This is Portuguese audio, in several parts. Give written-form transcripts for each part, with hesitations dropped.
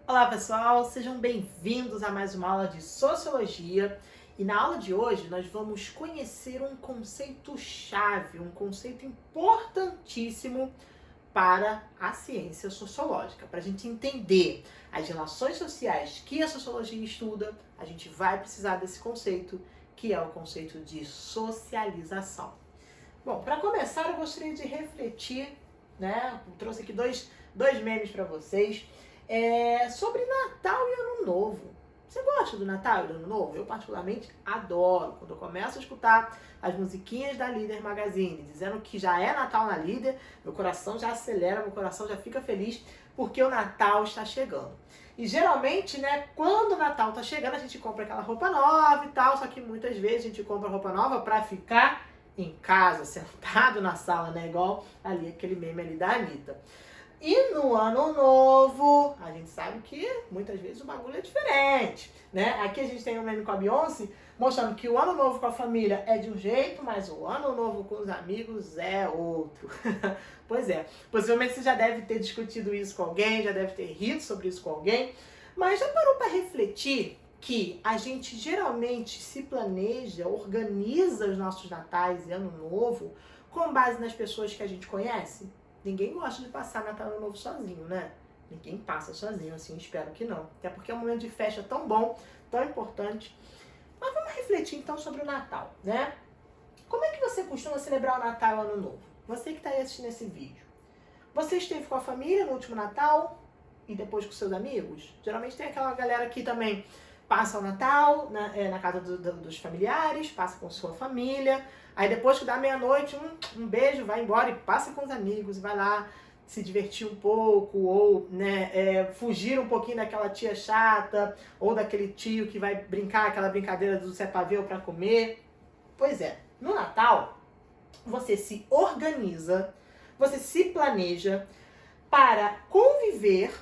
Olá pessoal, sejam bem-vindos a mais uma aula de Sociologia. E na aula de hoje nós vamos conhecer um conceito-chave, um conceito importantíssimo para a ciência sociológica. Para a gente entender as relações sociais que a sociologia estuda, a gente vai precisar desse conceito, que é o conceito de socialização. Bom, para começar eu gostaria de refletir, né? Eu trouxe aqui dois memes para vocês. Sobre Natal e Ano Novo. Você gosta do Natal e do Ano Novo? Eu particularmente adoro. Quando eu começo a escutar as musiquinhas da Líder Magazine, dizendo que já é Natal na Líder, meu coração já acelera, meu coração já fica feliz, porque o Natal está chegando. E geralmente, né, quando o Natal está chegando, a gente compra aquela roupa nova e tal, só que muitas vezes a gente compra roupa nova para ficar em casa, sentado na sala, né, igual ali aquele meme ali da Anitta. E no Ano Novo, a gente sabe que muitas vezes o bagulho é diferente, né? Aqui a gente tem um meme com a Beyoncé, mostrando que o Ano Novo com a família é de um jeito, mas o Ano Novo com os amigos é outro. Pois é, possivelmente você já deve ter discutido isso com alguém, já deve ter rido sobre isso com alguém, mas já parou para refletir que a gente geralmente se planeja, organiza os nossos natais e Ano Novo com base nas pessoas que a gente conhece? Ninguém gosta de passar Natal e Ano Novo sozinho, né? Ninguém passa sozinho, assim, espero que não. Até porque é um momento de festa tão bom, tão importante. Mas vamos refletir então sobre o Natal, né? Como é que você costuma celebrar o Natal e o Ano Novo? Você que está aí assistindo esse vídeo. Você esteve com a família no último Natal e depois com seus amigos? Geralmente tem aquela galera que também passa o Natal na casa dos familiares, passa com sua família. Aí depois que dá meia-noite, um beijo, vai embora e passa com os amigos, vai lá se divertir um pouco, ou fugir um pouquinho daquela tia chata, ou daquele tio que vai brincar aquela brincadeira do sepavê para comer. Pois é, no Natal, você se organiza, você se planeja para conviver,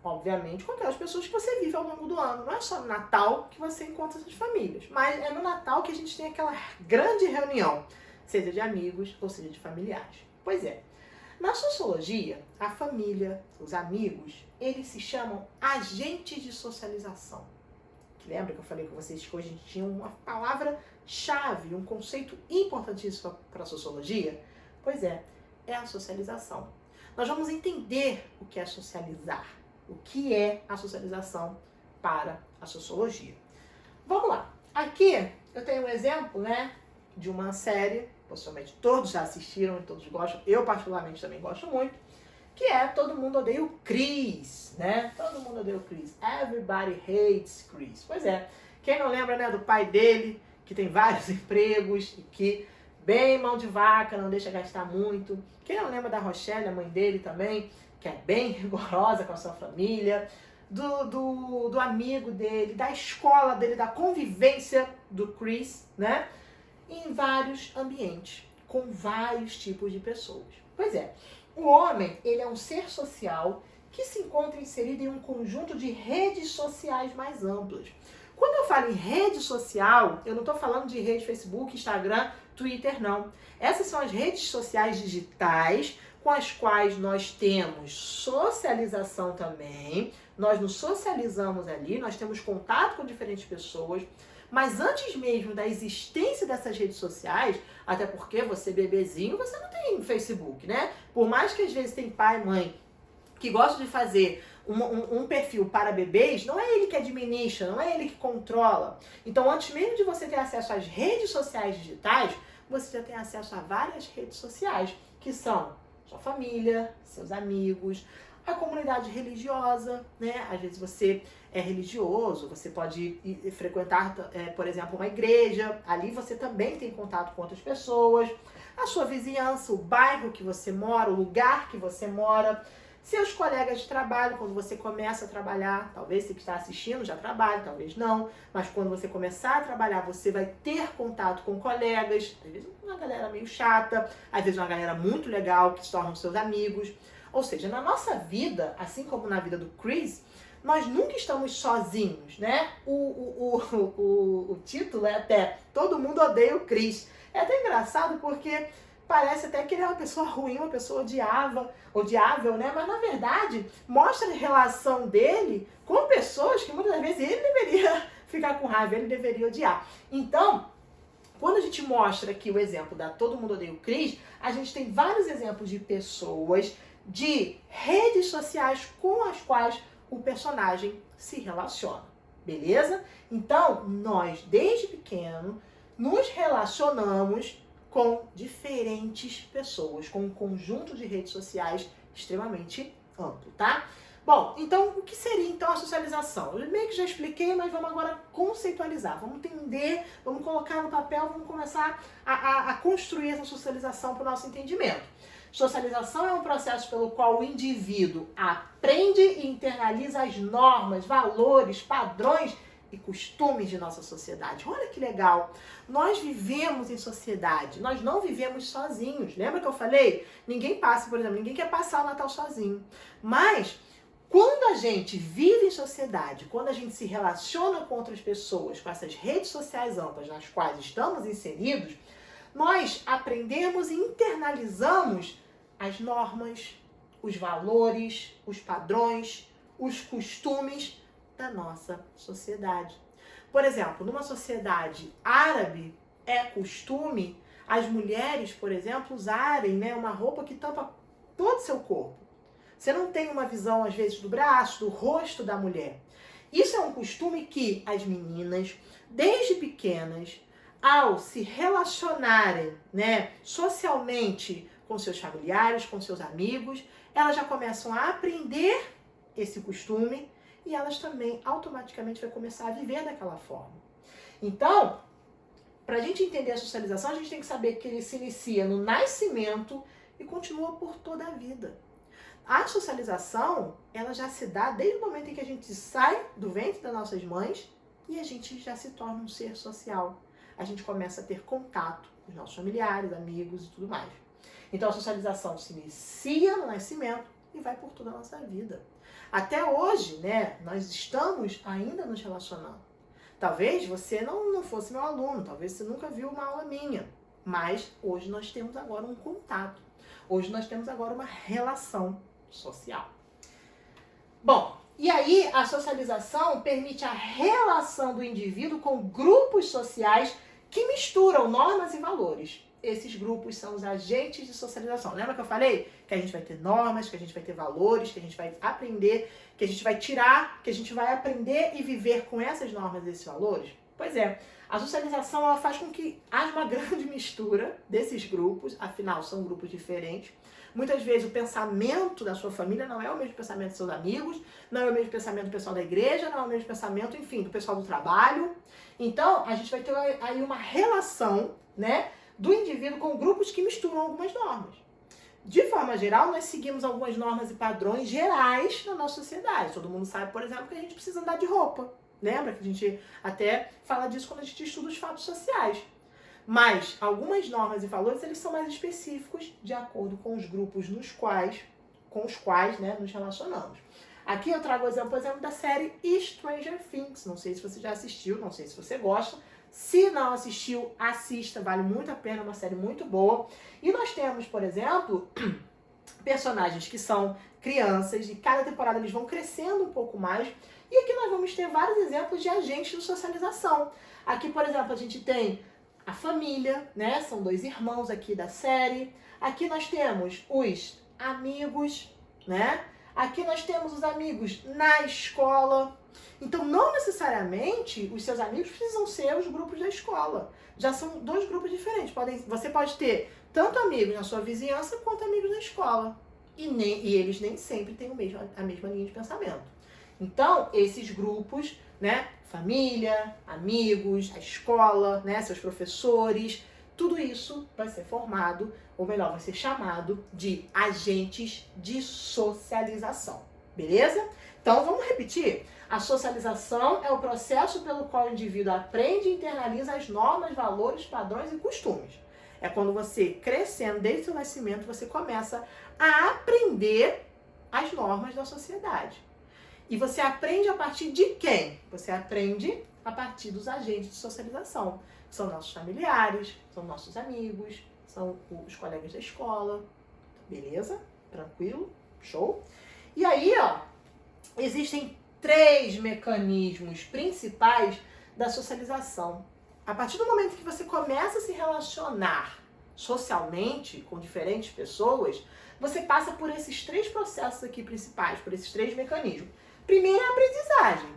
obviamente, com aquelas pessoas que você vive ao longo do ano. Não é só no Natal que você encontra essas famílias, mas é no Natal que a gente tem aquela grande reunião, seja de amigos ou seja de familiares. Pois é, na sociologia, a família, os amigos, eles se chamam agentes de socialização. Lembra que eu falei com vocês que hoje a gente tinha uma palavra-chave, um conceito importantíssimo para a sociologia? Pois é a socialização. Nós vamos entender o que é socializar. O que é a socialização para a sociologia. Vamos lá. Aqui eu tenho um exemplo, né, de uma série, possivelmente todos já assistiram e todos gostam, eu particularmente também gosto muito, que é Todo Mundo Odeia o Chris, né? Todo mundo odeia o Chris. Everybody hates Chris. Pois é. Quem não lembra, né, do pai dele, que tem vários empregos e que bem mão de vaca, não deixa gastar muito. Quem não lembra da Rochelle, a mãe dele também, que é bem rigorosa com a sua família, do amigo dele, da escola dele, da convivência do Chris, né? Em vários ambientes, com vários tipos de pessoas. Pois é, o homem, ele é um ser social que se encontra inserido em um conjunto de redes sociais mais amplas. Quando eu falo em rede social, eu não estou falando de rede Facebook, Instagram, Twitter, não. Essas são as redes sociais digitais com as quais nós temos socialização também, nós nos socializamos ali, nós temos contato com diferentes pessoas, mas antes mesmo da existência dessas redes sociais, até porque você bebezinho, você não tem Facebook, né? Por mais que às vezes tem pai e mãe que gostam de fazer um perfil para bebês, não é ele que administra, não é ele que controla. Então, antes mesmo de você ter acesso às redes sociais digitais, você já tem acesso a várias redes sociais, que são sua família, seus amigos, a comunidade religiosa, né? Às vezes você é religioso, você pode frequentar, por exemplo, uma igreja, ali você também tem contato com outras pessoas, a sua vizinhança, o bairro que você mora, o lugar que você mora, seus colegas de trabalho, quando você começa a trabalhar, talvez você que está assistindo já trabalhe, talvez não, mas quando você começar a trabalhar, você vai ter contato com colegas, às vezes uma galera meio chata, às vezes uma galera muito legal que se tornam seus amigos. Ou seja, na nossa vida, assim como na vida do Chris, nós nunca estamos sozinhos, né? O título é até Todo Mundo Odeia o Chris. É até engraçado porque parece até que ele é uma pessoa ruim, uma pessoa odiável, né? Mas na verdade, mostra a relação dele com pessoas que muitas vezes ele deveria ficar com raiva, ele deveria odiar. Então, quando a gente mostra aqui o exemplo da Todo Mundo Odeia o Chris, a gente tem vários exemplos de pessoas, de redes sociais com as quais o personagem se relaciona, beleza? Então, nós, desde pequeno, nos relacionamos com diferentes pessoas, com um conjunto de redes sociais extremamente amplo, tá? Bom, então, o que seria então a socialização? Eu meio que já expliquei, mas vamos agora conceitualizar, vamos entender, vamos colocar no papel, vamos começar a construir essa socialização para o nosso entendimento. Socialização é um processo pelo qual o indivíduo aprende e internaliza as normas, valores, padrões e costumes de nossa sociedade. Olha que legal! Nós vivemos em sociedade, nós não vivemos sozinhos. Lembra que eu falei? Ninguém passa, por exemplo, ninguém quer passar o Natal sozinho. Mas quando a gente vive em sociedade, quando a gente se relaciona com outras pessoas, com essas redes sociais amplas nas quais estamos inseridos, nós aprendemos e internalizamos as normas, os valores, os padrões, os costumes da nossa sociedade. Por exemplo, numa sociedade árabe, é costume as mulheres, por exemplo, usarem, né, uma roupa que tampa todo o seu corpo. Você não tem uma visão, às vezes, do braço, do rosto da mulher. Isso é um costume que as meninas, desde pequenas, ao se relacionarem, né, socialmente com seus familiares, com seus amigos, elas já começam a aprender esse costume e elas também automaticamente vão começar a viver daquela forma. Então, para a gente entender a socialização, a gente tem que saber que ele se inicia no nascimento e continua por toda a vida. A socialização, ela já se dá desde o momento em que a gente sai do ventre das nossas mães e a gente já se torna um ser social. A gente começa a ter contato com os nossos familiares, amigos e tudo mais. Então a socialização se inicia no nascimento e vai por toda a nossa vida. Até hoje, né, nós estamos ainda nos relacionando. Talvez você não fosse meu aluno, talvez você nunca viu uma aula minha, mas hoje nós temos agora um contato. Hoje nós temos agora uma relação social. Bom, e aí a socialização permite a relação do indivíduo com grupos sociais que misturam normas e valores. Esses grupos são os agentes de socialização. Lembra que eu falei que a gente vai ter normas, que a gente vai ter valores, que a gente vai aprender, que a gente vai tirar, que a gente vai aprender e viver com essas normas e esses valores? Pois é, a socialização ela faz com que haja uma grande mistura desses grupos, afinal são grupos diferentes. Muitas vezes o pensamento da sua família não é o mesmo pensamento dos seus amigos, não é o mesmo pensamento do pessoal da igreja, não é o mesmo pensamento, enfim, do pessoal do trabalho. Então, a gente vai ter aí uma relação, né, do indivíduo com grupos que misturam algumas normas. De forma geral, nós seguimos algumas normas e padrões gerais na nossa sociedade. Todo mundo sabe, por exemplo, que a gente precisa andar de roupa. Lembra que a gente até fala disso quando a gente estuda os fatos sociais. Mas algumas normas e valores, eles são mais específicos de acordo com os grupos com os quais, né, nos relacionamos. Aqui eu trago o exemplo, por exemplo, da série Stranger Things. Não sei se você já assistiu, não sei se você gosta. Se não assistiu, assista, vale muito a pena, é uma série muito boa. E nós temos, por exemplo, personagens que são crianças, e cada temporada eles vão crescendo um pouco mais. E aqui nós vamos ter vários exemplos de agentes de socialização. Aqui, por exemplo, a gente tem a família, né? São dois irmãos aqui da série. Aqui nós temos os amigos, né? Aqui nós temos os amigos na escola. Então, não necessariamente os seus amigos precisam ser os grupos da escola. Já são dois grupos diferentes. Você pode ter tanto amigos na sua vizinhança quanto amigos na escola. E eles nem sempre têm a mesma linha de pensamento. Então, esses grupos, né? Família, amigos, a escola, né? Seus professores, tudo isso vai ser formado, ou melhor, vai ser chamado de agentes de socialização. Beleza? Então, vamos repetir? A socialização é o processo pelo qual o indivíduo aprende e internaliza as normas, valores, padrões e costumes. É quando você, crescendo desde o seu nascimento, você começa a aprender as normas da sociedade. E você aprende a partir de quem? Você aprende a partir dos agentes de socialização. São nossos familiares, são nossos amigos, são os colegas da escola, beleza? Tranquilo? Show? E aí, ó, existem 3 mecanismos principais da socialização. A partir do momento que você começa a se relacionar socialmente com diferentes pessoas, você passa por esses 3 processos aqui principais, por esses 3 mecanismos. Primeiro é a aprendizagem.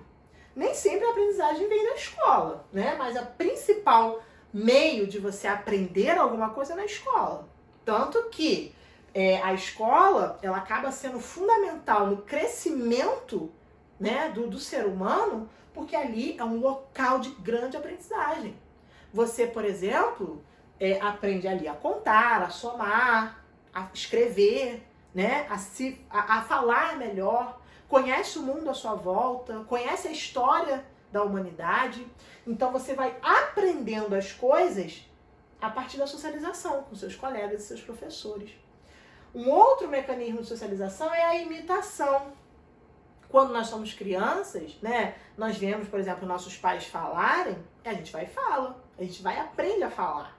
Nem sempre a aprendizagem vem da escola, né? Mas a principal meio de você aprender alguma coisa é na escola. Tanto que a escola, ela acaba sendo fundamental no crescimento, né, do ser humano, porque ali é um local de grande aprendizagem. Você, por exemplo, aprende ali a contar, a somar, a escrever, né, a falar melhor, conhece o mundo à sua volta, conhece a história da humanidade. Então você vai aprendendo as coisas a partir da socialização com seus colegas e seus professores. Um outro mecanismo de socialização é a imitação. Quando nós somos crianças, né, nós vemos, por exemplo, nossos pais falarem, a gente vai e fala, a gente vai e aprende a falar.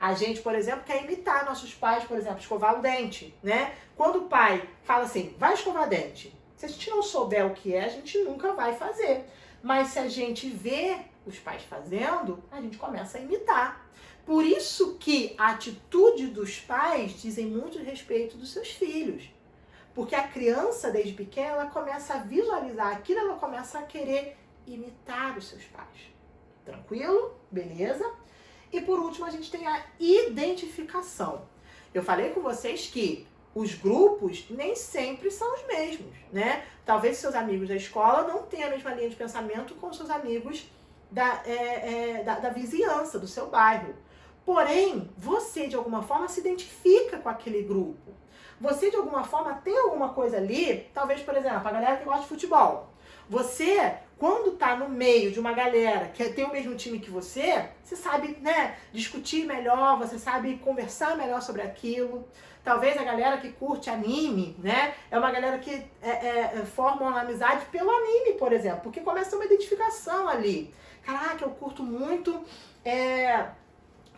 A gente, por exemplo, quer imitar nossos pais, por exemplo, escovar o dente, né? Quando o pai fala assim, vai escovar dente, se a gente não souber o que é, a gente nunca vai fazer. Mas se a gente vê os pais fazendo, a gente começa a imitar. Por isso que a atitude dos pais dizem muito a respeito dos seus filhos. Porque a criança, desde pequena, ela começa a visualizar aquilo, ela começa a querer imitar os seus pais. Tranquilo? Beleza? E por último, a gente tem a identificação. Eu falei com vocês que os grupos nem sempre são os mesmos, né? Talvez seus amigos da escola não tenham a mesma linha de pensamento com seus amigos da vizinhança, do seu bairro. Porém, você de alguma forma se identifica com aquele grupo. Você de alguma forma tem alguma coisa ali, talvez, por exemplo, a galera que gosta de futebol. Você, quando tá no meio de uma galera que tem o mesmo time que você sabe, né, discutir melhor, você sabe conversar melhor sobre aquilo. Talvez a galera que curte anime, né, é uma galera que forma uma amizade pelo anime, por exemplo, porque começa uma identificação ali. Caraca, eu curto muito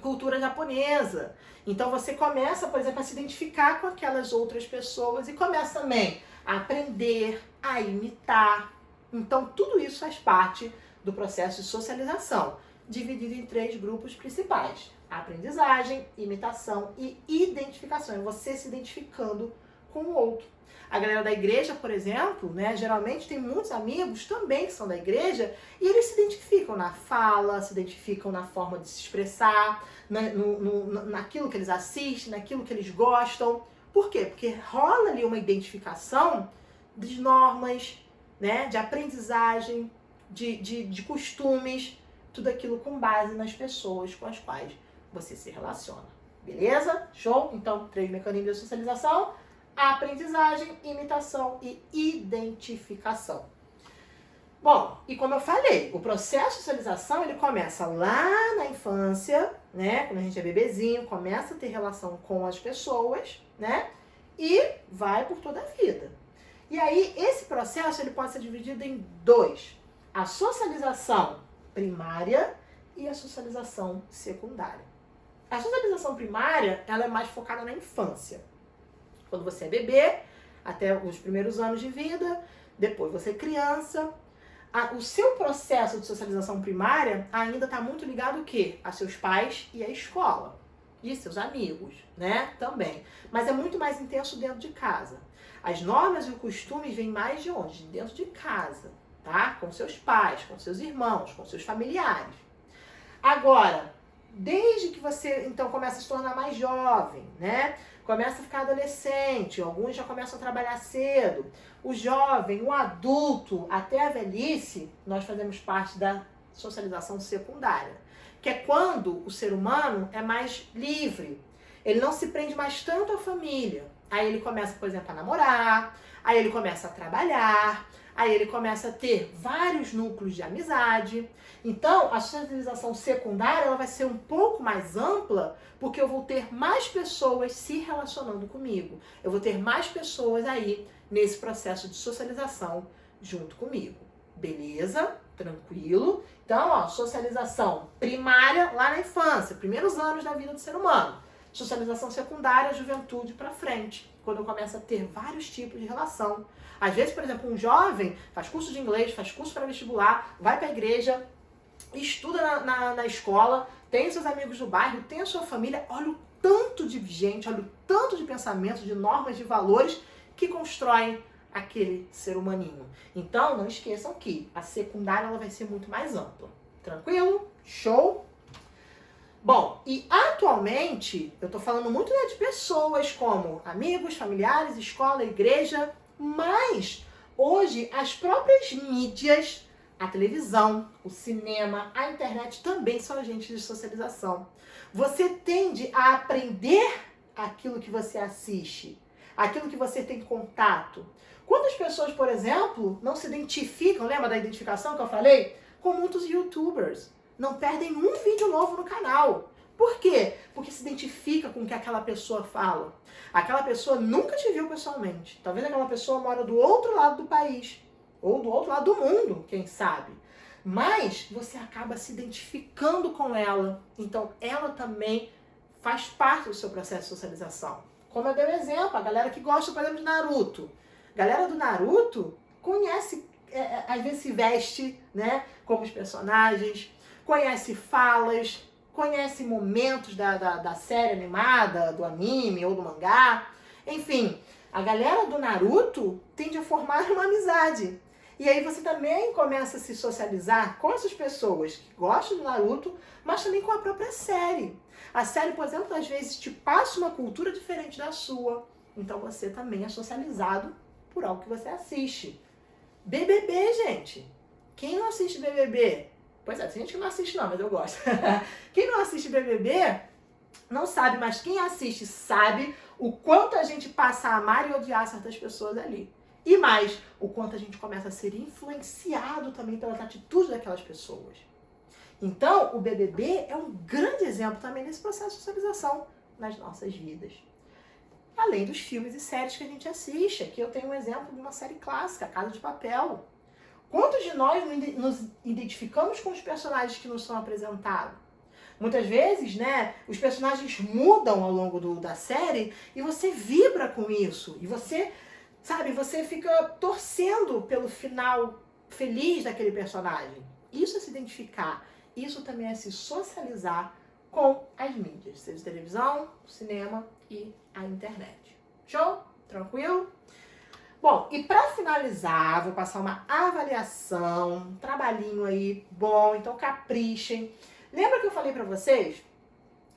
cultura japonesa. Então você começa, por exemplo, a se identificar com aquelas outras pessoas e começa também a aprender, a imitar. Então tudo isso faz parte do processo de socialização, dividido em 3 grupos principais: aprendizagem, imitação e identificação. É você se identificando com o outro. A galera da igreja, por exemplo, né, geralmente tem muitos amigos também que são da igreja e eles se identificam na fala, se identificam na forma de se expressar, naquilo que eles assistem, naquilo que eles gostam. Por quê? Porque rola ali uma identificação de normas, né, de aprendizagem, de costumes, tudo aquilo com base nas pessoas com as quais você se relaciona. Beleza? Show? Então, 3 mecanismos de socialização: aprendizagem, imitação e identificação. Bom, e como eu falei, o processo de socialização, ele começa lá na infância, né? Quando a gente é bebezinho, começa a ter relação com as pessoas, né? E vai por toda a vida. E aí, esse processo, ele pode ser dividido em 2. A socialização primária e a socialização secundária. A socialização primária, ela é mais focada na infância. Quando você é bebê, até os primeiros anos de vida, depois você é criança. O seu processo de socialização primária ainda está muito ligado o quê? A seus pais e à escola. E seus amigos, né? Também. Mas é muito mais intenso dentro de casa. As normas e os costumes vêm mais de onde? De dentro de casa, tá? Com seus pais, com seus irmãos, com seus familiares. Agora, desde que você, então, começa a se tornar mais jovem, né? Começa a ficar adolescente, alguns já começam a trabalhar cedo. O jovem, o adulto, até a velhice, nós fazemos parte da socialização secundária, que é quando o ser humano é mais livre. Ele não se prende mais tanto à família. Aí ele começa, por exemplo, a namorar, aí ele começa a trabalhar, aí ele começa a ter vários núcleos de amizade. Então, a socialização secundária, ela vai ser um pouco mais ampla, porque eu vou ter mais pessoas se relacionando comigo. Eu vou ter mais pessoas aí nesse processo de socialização junto comigo. Beleza? Tranquilo? Então, ó, socialização primária lá na infância, primeiros anos da vida do ser humano. Socialização secundária, juventude para frente, quando eu começo a ter vários tipos de relação. Às vezes, por exemplo, um jovem faz curso de inglês, faz curso para vestibular, vai para a igreja, estuda na escola, tem seus amigos do bairro, tem a sua família, olha o tanto de gente, olha o tanto de pensamentos, de normas, de valores que constroem aquele ser humaninho. Então, não esqueçam que a secundária ela vai ser muito mais ampla. Tranquilo? Show? Bom, e atualmente eu tô falando muito, né, de pessoas como amigos, familiares, escola, igreja, mas hoje as próprias mídias, a televisão, o cinema, a internet também são agentes de socialização. Você tende a aprender aquilo que você assiste, aquilo que você tem contato. Quantas pessoas, por exemplo, não se identificam, lembra da identificação que eu falei? Com muitos youtubers. Não perdem um vídeo novo no canal. Por quê? Porque se identifica com o que aquela pessoa fala. Aquela pessoa nunca te viu pessoalmente. Talvez aquela pessoa mora do outro lado do país. Ou do outro lado do mundo, quem sabe. Mas você acaba se identificando com ela. Então ela também faz parte do seu processo de socialização. Como eu dei um exemplo, a galera que gosta, por exemplo, de Naruto. A galera do Naruto conhece, às vezes se veste, né, como os personagens, conhece falas, conhece momentos da série animada, do anime ou do mangá. Enfim, a galera do Naruto tende a formar uma amizade. E aí você também começa a se socializar com essas pessoas que gostam do Naruto, mas também com a própria série. A série, por exemplo, às vezes te passa uma cultura diferente da sua. Então você também é socializado por algo que você assiste. BBB, gente. Quem não assiste BBB? Pois é, tem gente que não assiste não, mas eu gosto. Quem não assiste BBB não sabe, mas quem assiste sabe o quanto a gente passa a amar e odiar certas pessoas ali. E mais, o quanto a gente começa a ser influenciado também pelas atitudes daquelas pessoas. Então, o BBB é um grande exemplo também desse processo de socialização nas nossas vidas. Além dos filmes e séries que a gente assiste. Aqui eu tenho um exemplo de uma série clássica, Casa de Papel. Quantos de nós nos identificamos com os personagens que nos são apresentados? Muitas vezes, né, os personagens mudam ao longo da série e você vibra com isso. E você, sabe, você fica torcendo pelo final feliz daquele personagem. Isso é se identificar. Isso também é se socializar com as mídias, seja televisão, cinema e a internet. Show? Tranquilo? Bom, e para finalizar, vou passar uma avaliação, um trabalhinho aí bom, então caprichem. Lembra que eu falei para vocês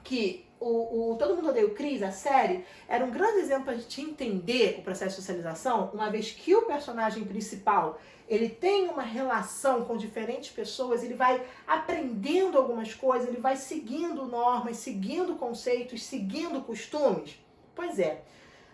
que o Todo Mundo Odeia o Chris, a série, era um grande exemplo para a gente entender o processo de socialização, uma vez que o personagem principal, ele tem uma relação com diferentes pessoas, ele vai aprendendo algumas coisas, ele vai seguindo normas, seguindo conceitos, seguindo costumes? Pois é,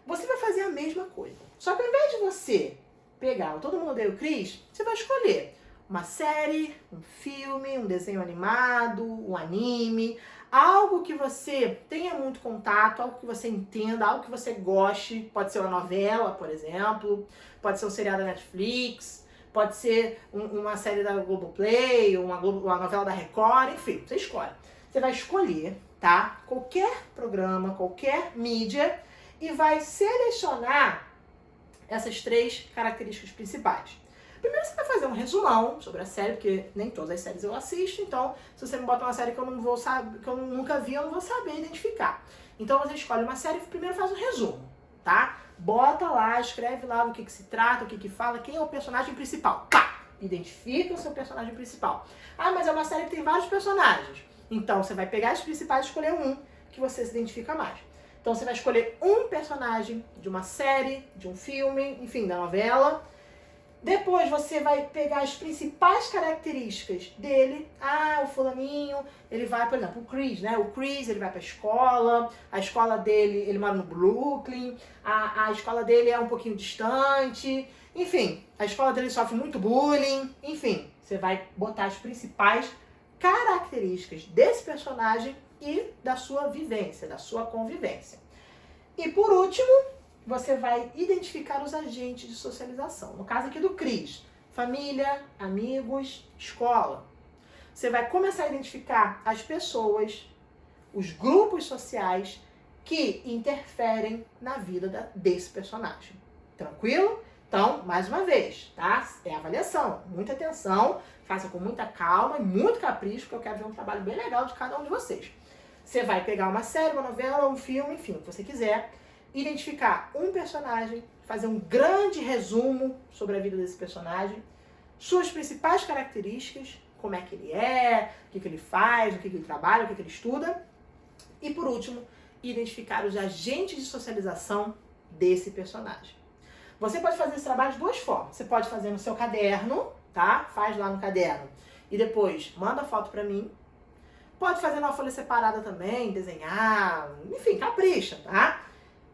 você vai fazer a mesma coisa. Só que ao invés de você pegar o Todo Mundo Odeia o Chris, você vai escolher uma série, um filme, um desenho animado, um anime, algo que você tenha muito contato, algo que você entenda, algo que você goste. Pode ser uma novela, por exemplo, pode ser um seriado da Netflix, pode ser uma série da Globoplay, uma novela da Record, enfim, você escolhe. Você vai escolher, tá? Qualquer programa, qualquer mídia e vai selecionar essas 3 características principais. Primeiro você vai fazer um resumão sobre a série, porque nem todas as séries eu assisto, então se você me bota uma série que eu não vou saber, que eu nunca vi, eu não vou saber identificar. Então você escolhe uma série e primeiro faz um resumo, tá? Bota lá, escreve lá do que se trata, o que fala, quem é o personagem principal. Pá! Identifica o seu personagem principal. Ah, mas é uma série que tem vários personagens. Então você vai pegar os principais e escolher um que você se identifica mais. Então você vai escolher um personagem de uma série, de um filme, enfim, da novela. Depois você vai pegar as principais características dele. Ah, o fulaninho, ele vai, por exemplo, o Chris, né? O Chris, ele vai pra escola, a escola dele, ele mora no Brooklyn, a escola dele é um pouquinho distante, enfim, a escola dele sofre muito bullying, enfim, você vai botar as principais características desse personagem e da sua vivência, da sua convivência. E por último, você vai identificar os agentes de socialização. No caso aqui do Chris, família, amigos, escola. Você vai começar a identificar as pessoas, os grupos sociais que interferem na vida desse personagem. Tranquilo? Então, mais uma vez, tá? É avaliação. Muita atenção, faça com muita calma e muito capricho, porque eu quero ver um trabalho bem legal de cada um de vocês. Você vai pegar uma série, uma novela, um filme, enfim, o que você quiser, identificar um personagem, fazer um grande resumo sobre a vida desse personagem, suas principais características, como é que ele é, o que ele faz, o que ele trabalha, o que ele estuda, e por último, identificar os agentes de socialização desse personagem. Você pode fazer esse trabalho de duas formas. Você pode fazer no seu caderno, tá? Faz lá no caderno e depois manda a foto pra mim. Pode fazer numa folha separada também, desenhar, enfim, capricha, tá?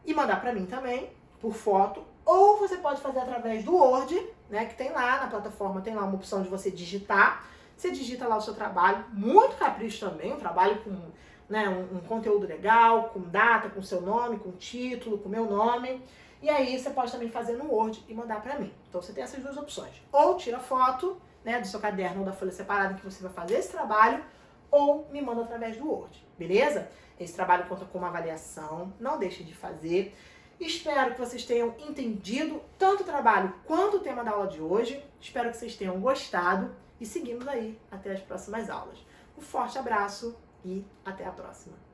E mandar pra mim também, por foto. Ou você pode fazer através do Word, né? Que tem lá na plataforma, tem lá uma opção de você digitar. Você digita lá o seu trabalho, muito capricho também, um trabalho com, né, um conteúdo legal, com data, com seu nome, com título, com meu nome. E aí você pode também fazer no Word e mandar pra mim. Então você tem essas duas opções. Ou tira foto, né, do seu caderno ou da folha separada que você vai fazer esse trabalho, ou me manda através do Word, beleza? Esse trabalho conta com uma avaliação, não deixe de fazer. Espero que vocês tenham entendido tanto o trabalho quanto o tema da aula de hoje. Espero que vocês tenham gostado e seguimos aí até as próximas aulas. Um forte abraço e até a próxima.